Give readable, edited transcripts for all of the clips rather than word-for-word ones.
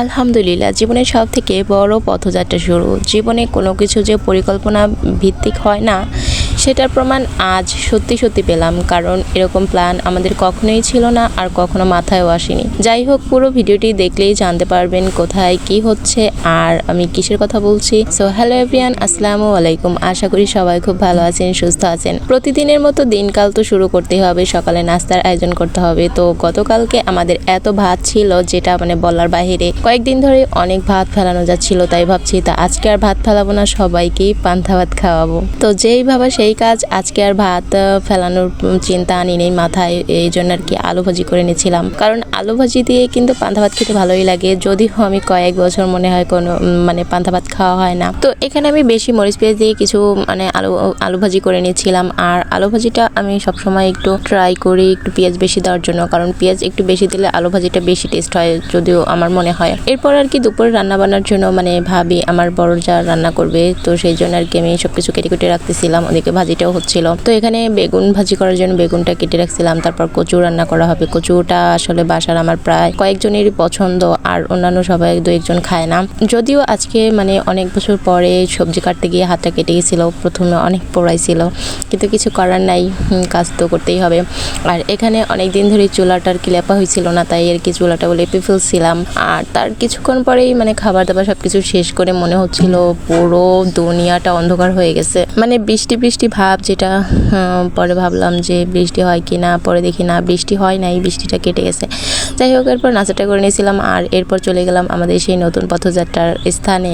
আলহামদুলিল্লাহ, জীবনের সবথেকে বড় পথযাত্রা শুরু। জীবনে কোনো কিছু যে পরিকল্পনা ভিত্তিক হয় না, সেটার প্রমাণ আজ সত্যি সত্যি পেলাম। কারণ এরকম প্ল্যান আমাদের কখনোই ছিল না আর কখনো মাথায়ও আসেনি। যাই হোক, পুরো ভিডিওটি দেখলেই জানতে পারবেন কোথায় কি হচ্ছে আর আমি কিসের কথা বলছি। সো হ্যালো এভরিওয়ান, আসসালামু আলাইকুম। আশা করি সবাই খুব ভালো আছেন, সুস্থ আছেন। প্রতিদিনের মতো দিনকাল তো শুরু করতেই হবে, সকালে নাস্তার আয়োজন করতে হবে। তো গতকালকে আমাদের এত ভাত ছিল যেটা বলার বাহিরে। কয়েকদিন ধরে অনেক ভাত ফেলানো যাচ্ছিল, তাই ভাবছি তা আজকে আর ভাত ফেলাবো না, সবাইকেই পান্তা ভাত খাওয়াবো। তো যেই ভাবা সেই কাজ, আজকে আর ভাত ফেলানোর চিন্তা আনি নেই মাথায়। এই জন্য আর কি আলু ভাজি করে নিয়েছিলাম, কারণ আলু ভাজি দিয়ে কিন্তু পান্তা ভাত খেতে ভালোই লাগে। যদিও আমি কয়েক বছর মনে হয় কোনো পান্তা ভাত খাওয়া হয় না। তো এখানে আমি বেশি মরিচ পেঁয়াজ দিয়ে কিছু আলু ভাজি করে নিয়েছিলাম। আর আলু ভাজিটা আমি সবসময় একটু ট্রাই করি একটু পেঁয়াজ বেশি দেওয়ার জন্য, কারণ পেঁয়াজ একটু বেশি দিলে আলু ভাজিটা বেশি টেস্ট হয়, যদিও আমার মনে হয়। এরপর আর কি দুপুরে রান্না বান্নার জন্য ভাবি আমার বড় যা রান্না করবে, তো সেই জন্য আর কি আমি সবকিছু কেটে কেটে রাখতেছিলাম। ওদিকে ভাজিটাও হচ্ছিল। তো এখানে বেগুন ভাজি করার জন্য বেগুনটা কেটে রাখছিলাম। তারপর কচু রান্না করা হবে। কচুটা আসলে বাসার আমার প্রায় কয়েকজনেরই পছন্দ, আর অন্যান্য সবাই দু একজন খায় না। যদিও আজকে অনেক বছর পরে সবজি কাটতে গিয়ে হাতটা কেটে গেছিল, প্রথমে অনেক পোড়াইছিল, কিন্তু কিছু করার নাই, কাজ তো করতেই হবে। আর এখানে অনেক দিন ধরে চুলাটার কি লেপা হয়েছিল না, তাই আর কি চুলাটা লেপে ফেলছিলাম। আর তার কিছুক্ষণ পরেই খাবার দাবার সবকিছু শেষ করে মনে হচ্ছিল পুরো দুনিয়াটা অন্ধকার হয়ে গেছে। বৃষ্টি বৃষ্টি ভাব, যেটা পরে ভাবলাম যে বৃষ্টি হয় কি না, পরে দেখি না বৃষ্টি হয় নাই, বৃষ্টিটা কেটে গেছে। যাই হোক, এরপর নাচাটা করে নিয়েছিলাম আর এরপর চলে গেলাম আমাদের সেই নতুন পথযাত্রার স্থানে।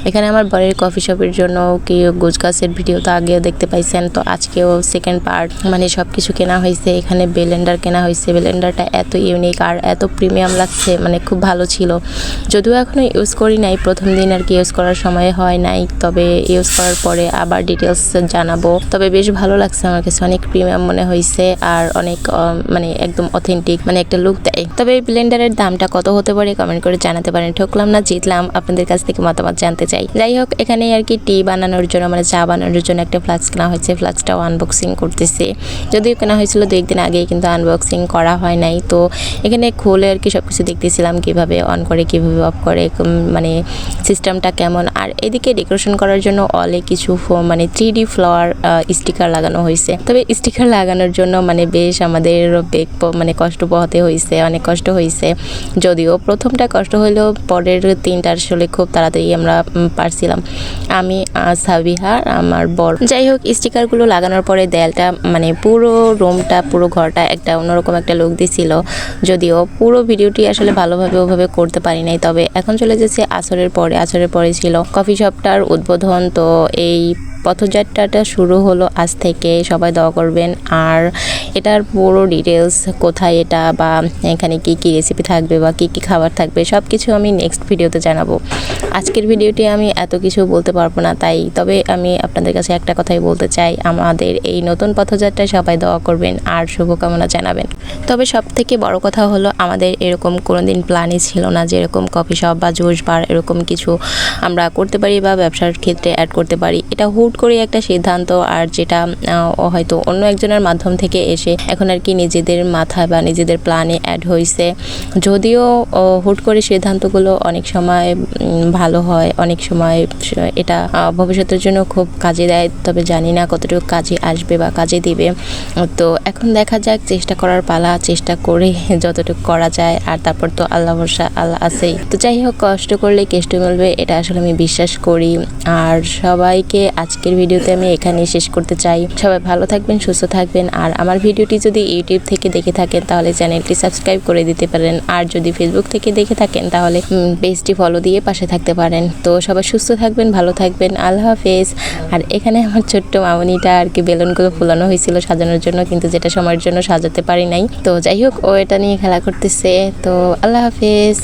এখানে আমার বরের কফি শপের জন্য কি গোছগাছের ভিডিও তো আগেও দেখতে পাইছেন, তো আজকেও সেকেন্ড পার্ট। সব কিছু কেনা হয়েছে। এখানে ব্লেন্ডার কেনা হয়েছে। ব্লেন্ডারটা এত ইউনিক আর এত প্রিমিয়াম লাগছে, খুব ভালো ছিল। যদিও এখনও ইউজ করি নাই, প্রথম দিন আর কি ইউজ করার সময় হয় নাই, তবে ইউজ করার পরে আবার ডিটেলস জানাবো। তবে বেশ ভালো লাগছে আমার কাছে, অনেক প্রিমিয়াম মনে হয়েছে আর অনেক একদম অথেন্টিক একটা লুক দেয়। তবে এই ব্লেন্ডারের দামটা কত হতে পারে কমেন্ট করে জানাতে পারেন। ঠকলাম না জিতলাম, আপনাদের কাছ থেকে মতামত জানতে চাই। যাই হোক, এখানে আর কি টি বানানোর জন্য চা বানানোর জন্য একটা ফ্লাক্স কেনা হয়েছে। ফ্লাক্সটাও আনবক্সিং করতেছে। যদিও কেনা হয়েছিল 2 একদিন আগেই, কিন্তু আনবক্সিং করা হয় নাই। তো এখানে খুলে আর কি সবকিছু দেখতেছিলাম, কিভাবে অন করে কিভাবে অফ করে, সিস্টেমটা কেমন। আর এদিকে ডেকোরেশন করার জন্য অলে কিছু 3D ফ্লাওয়ার স্টিকার লাগানো হয়েছে। তবে স্টিকার লাগানোর জন্য বেশ আমাদের কষ্ট পোহাতে হয়েছে, অনেক কষ্ট হয়েছে। যদিও প্রথমটা কষ্ট হলেও পরের 3টা আসলে খুব তাড়াতাড়ি আমরা পারছিলাম, আমি সাবিহা আমার বর। যাই হোক, স্টিকারগুলো লাগানোর পরে দেয়ালটা পুরো রুমটা পুরো ঘরটা একটা অন্যরকম একটা লুক দিছিল। যদিও পুরো ভিডিওটি আসলে ভালোভাবে ওভাবে করতে পারি নাই। তবে এখন চলে যাচ্ছে আসরের পরে ছিল কফি শপটার উদ্বোধন। তো এই পথযাত্রাটা শুরু হলো আজ থেকে। সবাই দোয়া করবেন। আর এটার পুরো ডিটেলস, কোথায় এটা বা এখানে কি কি রেসিপি থাকবে বা কি কি খাবার থাকবে, সব কিছু আমি নেক্সট ভিডিওতে জানাবো। আজকের ভিডিওটি আমি এত কিছু বলতে পারবো না, তাই তবে আমি আপনাদের কাছে একটা কথাই বলতে চাই, আমাদের এই নতুন পথযাত্রায় সবাই দোয়া করবেন আর শুভকামনা জানাবেন। তবে সব থেকে বড় কথা হলো, আমাদের এরকম কোনোদিন প্ল্যানই ছিল না যে এরকম কফি শপ বা জুস বার এরকম কিছু আমরা করতে পারি বা ব্যবসার ক্ষেত্রে অ্যাড করতে পারি। এটা হুট করে একটা সিদ্ধান্ত, আর যেটা হয়তো অন্য একজনের মাধ্যম থেকে এসে এখন আর কি নিজেদের মাথায় বা নিজেদের প্ল্যানে অ্যাড হয়েছে। যদিও হুট করে সিদ্ধান্তগুলো অনেক সময় ভালো হয়, অনেক সময় এটা ভবিষ্যতের জন্য খুব কাজে দেয়, তবে জানি না কতটুকু কাজে আসবে বা কাজে দিবে। তো এখন দেখা যাক, চেষ্টা করার পালা, চেষ্টা করে যতটুকু করা যায়। আর তারপর তো আল্লাহ ভরসা, আল্লাহ আছেই। তো যাই হোক, কষ্ট করলে কেষ্ট মিলবে, এটা আসলে আমি বিশ্বাস করি। আর সবাইকে আজকের ভিডিওতে আমি এখানেই শেষ করতে চাই। সবাই ভালো থাকবেন, সুস্থ থাকবেন। আর আমার ভিডিওটি যদি ইউটিউব থেকে দেখে থাকেন তাহলে চ্যানেলটি সাবস্ক্রাইব করে দিতে পারেন, আর যদি ফেসবুক থেকে দেখে থাকেন তাহলে পেজটি ফলো দিয়ে পাশে থাকতে পারেন। তো সবাই সুস্থ থাকবেন, ভালো থাকবেন, আল্লাহ হাফেজ। আর এখানে আমার ছোট্ট মামনিটা আর কি বেলুনগুলো ফুলানো হয়েছিল সাজানোর জন্য, কিন্তু যেটা সময়ের জন্য সাজাতে পারি নাই। তো যাই হোক, ও এটা নিয়ে খেলা করতেছে। তো আল্লাহ হাফেজ।